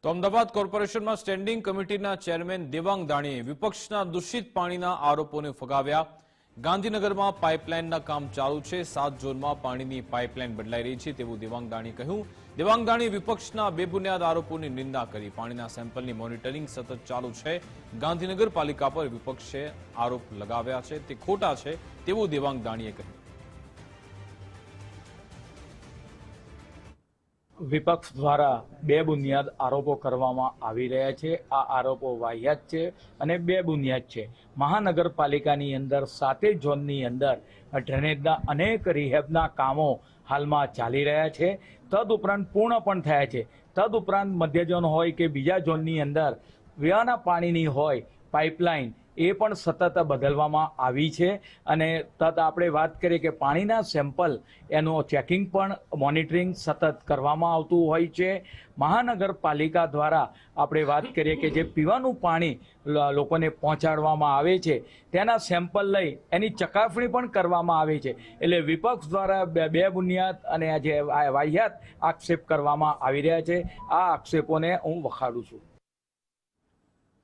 તો અમદાવાદ કોર્પોરેશનમાં સ્ટેન્ડિંગ કમિટીના ચેરમેન દેવાંગ દાણીએ વિપક્ષના દૂષિત પાણીના આરોપોને ફગાવ્યા। ગાંધીનગરમાં પાઇપલાઇનના કામ ચાલુ છે, 7 ઝોનમાં પાણીની પાઇપલાઇન બદલાઈ રહી છે તેવું દેવાંગ દાણીએ કહ્યું। દેવાંગ દાણીએ વિપક્ષના બેબુનિયાદ આરોપોની નિંદા કરી। પાણીના સેમ્પલની મોનિટરિંગ સતત ચાલુ છે। ગાંધીનગર પાલિકા પર વિપક્ષે આરોપ લગાવ્યા છે તે ખોટા છે તેવું દેવાંગ દાણીએ કહ્યું। વિપક્ષ દ્વારા બેબુનિયાદ આરોપો કરવામાં આવી રહ્યા છે। આ આરોપો વાહિયાત છે અને બેબુનિયાદ છે। મહાનગરપાલિકાની અંદર 7 ઝોનની અંદર ડ્રેનેજના અનેક રિહેબના કામો હાલમાં ચાલી રહ્યા છે। તદુપરાંત પૂર્ણ પણ થયા છે। તદુપરાંત મધ્ય ઝોન હોય કે બીજા ઝોનની અંદર પીવાના પાણીની હોય પાઇપલાઇન એ પણ સતત બદલવામાં આવી છે। અને આપણે વાત કરીએ કે પાણીના સેમ્પલ એનું ચેકિંગ પણ મોનિટરિંગ સતત કરવામાં આવતું હોય છે। મહાનગરપાલિકા દ્વારા આપણે વાત કરીએ કે જે પીવાનું પાણી લોકોને પહોંચાડવામાં આવે છે તેના સેમ્પલ લઈ એની ચકાસણી પણ કરવામાં આવે છે। એટલે વિપક્ષ દ્વારા બેબુનિયાદ અને જે વાહિયાત આક્ષેપ કરવામાં આવી રહ્યા છે, આ આક્ષેપોને હું વખાડું છું।